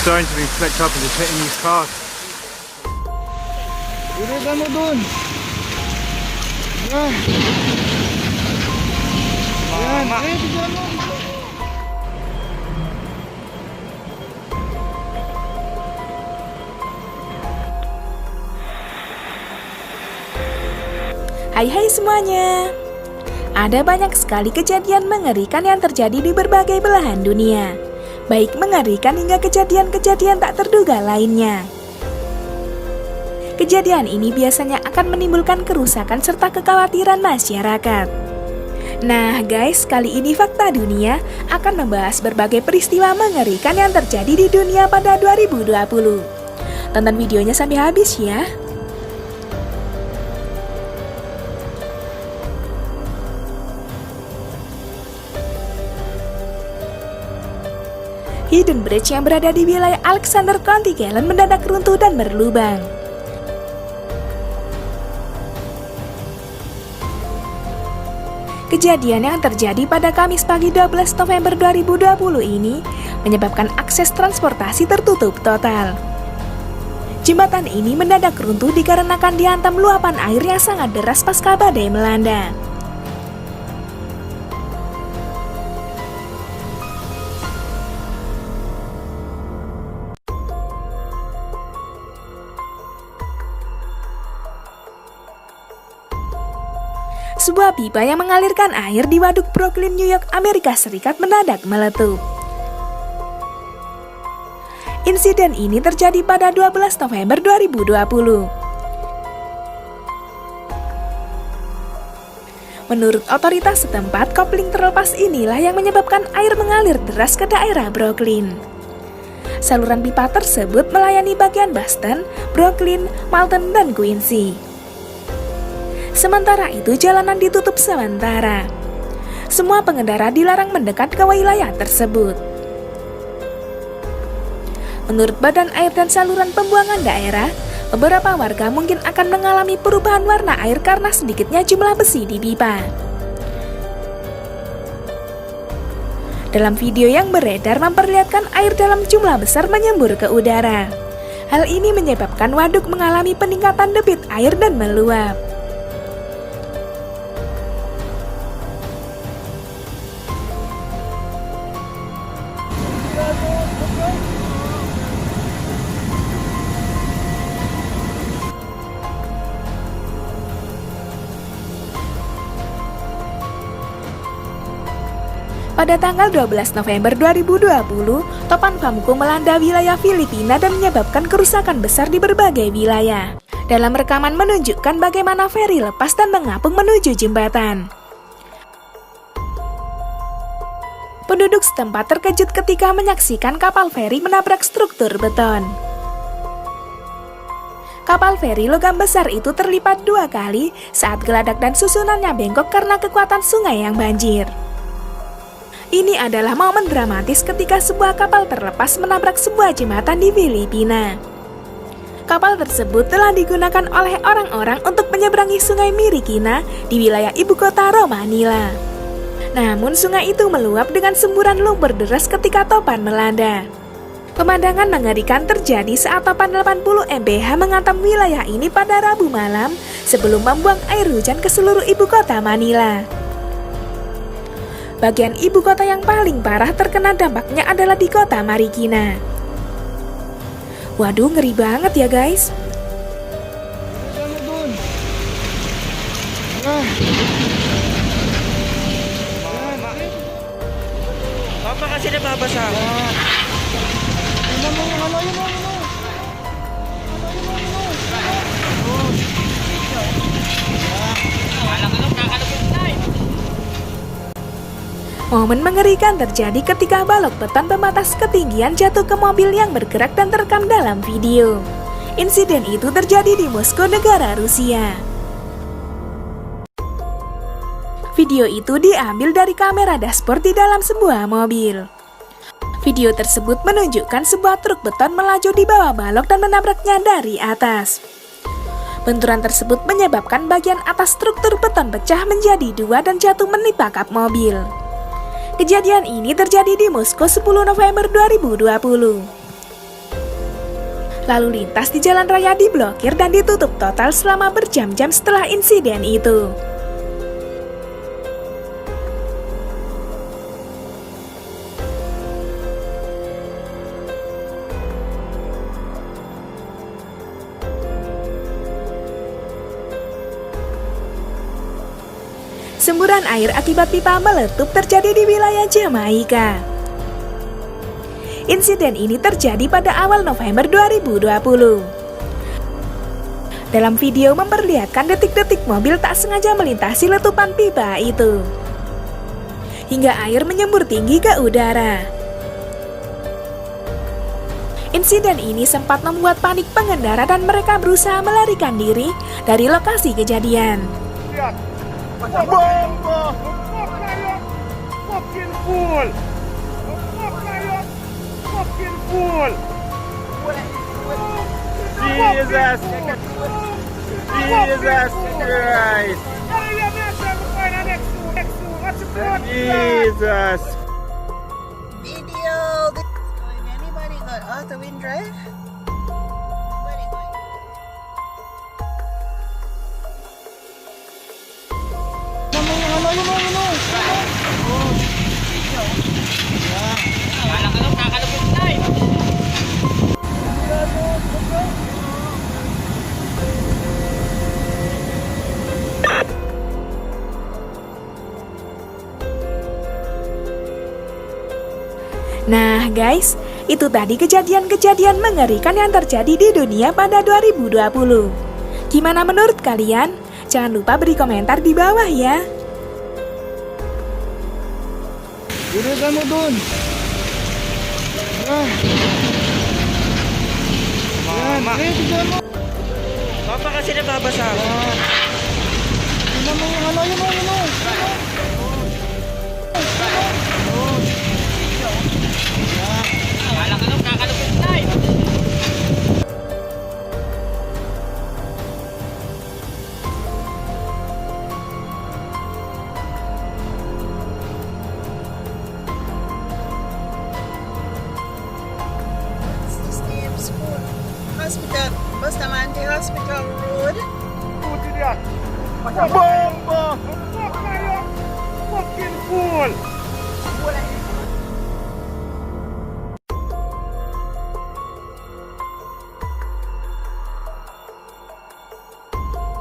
stones have been flicked up and just hitting these cars. Irikan mo dun. Yan. Yan. Tignan mo. Hai semuanya. Ada banyak sekali kejadian mengerikan yang terjadi di berbagai belahan dunia. Baik mengerikan hingga kejadian-kejadian tak terduga lainnya. Kejadian ini biasanya akan menimbulkan kerusakan serta kekhawatiran masyarakat. Nah guys, kali ini Fakta Dunia akan membahas berbagai peristiwa mengerikan yang terjadi di dunia pada 2020. Tonton videonya sampai habis ya. Hidden Bridge yang berada di wilayah Alexander County, Galen mendadak runtuh dan berlubang. Kejadian yang terjadi pada Kamis pagi 12 November 2020 ini menyebabkan akses transportasi tertutup total. Jembatan ini mendadak runtuh dikarenakan dihantam luapan air yang sangat deras pasca badai melanda. Sebuah pipa yang mengalirkan air di Waduk Brooklyn, New York, Amerika Serikat mendadak meletup. Insiden ini terjadi pada 12 November 2020. Menurut otoritas setempat, kopling terlepas inilah yang menyebabkan air mengalir deras ke daerah Brooklyn. Saluran pipa tersebut melayani bagian Boston, Brooklyn, Malton, dan Quincy. Sementara itu jalanan ditutup sementara. Semua pengendara dilarang mendekat ke wilayah tersebut. Menurut Badan Air dan Saluran Pembuangan Daerah, beberapa warga mungkin akan mengalami perubahan warna air karena sedikitnya jumlah besi di pipa. Dalam video yang beredar memperlihatkan air dalam jumlah besar menyembur ke udara. Hal ini menyebabkan waduk mengalami peningkatan debit air dan meluap. Pada tanggal 12 November 2020, topan Pamuku melanda wilayah Filipina dan menyebabkan kerusakan besar di berbagai wilayah. Dalam rekaman menunjukkan bagaimana feri lepas dan mengapung menuju jembatan. Penduduk setempat terkejut ketika menyaksikan kapal feri menabrak struktur beton. Kapal feri logam besar itu terlipat 2 kali saat geladak dan susunannya bengkok karena kekuatan sungai yang banjir. Ini adalah momen dramatis ketika sebuah kapal terlepas menabrak sebuah jembatan di Filipina. Kapal tersebut telah digunakan oleh orang-orang untuk menyeberangi sungai Marikina di wilayah ibu kota Manila. Namun sungai itu meluap dengan semburan lumpur deras ketika topan melanda. Pemandangan mengerikan terjadi saat topan 80 mph menghantam wilayah ini pada Rabu malam sebelum membuang air hujan ke seluruh ibu kota Manila. Bagian ibu kota yang paling parah terkena dampaknya adalah di kota Marikina. Waduh, ngeri banget ya guys. Papa kasi nababasa. Momen mengerikan terjadi ketika balok beton pembatas ketinggian jatuh ke mobil yang bergerak dan terekam dalam video. Insiden itu terjadi di Moskow, negara Rusia. Video itu diambil dari kamera dashboard di dalam sebuah mobil. Video tersebut menunjukkan sebuah truk beton melaju di bawah balok dan menabraknya dari atas. Benturan tersebut menyebabkan bagian atas struktur beton pecah menjadi 2 dan jatuh menimpa kap mobil. Kejadian ini terjadi di Moskow 10 November 2020. Lalu lintas di jalan raya diblokir dan ditutup total selama berjam-jam setelah insiden itu. Semburan air akibat pipa meletup terjadi di wilayah Jamaika. Insiden ini terjadi pada awal November 2020. Dalam video memperlihatkan detik-detik mobil tak sengaja melintasi letupan pipa itu, hingga air menyembur tinggi ke udara. Insiden ini sempat membuat panik pengendara dan mereka berusaha melarikan diri dari lokasi kejadian. Bomba! Fucking fool! Fucking fool! Jesus! Jesus Christ! Jesus! Video! Anybody got auto wind drive? Anybody going? Nah guys, itu tadi kejadian-kejadian mengerikan yang terjadi di dunia pada 2020. Gimana menurut kalian? Jangan lupa beri komentar di bawah ya. Udah kamu dun. Mama, Tingnan mo. Mama kasi nababasa. Tingnan mo yung ano, yun o. School, hospital, Bustamante Hospital Road. Bomba! Fucking fool!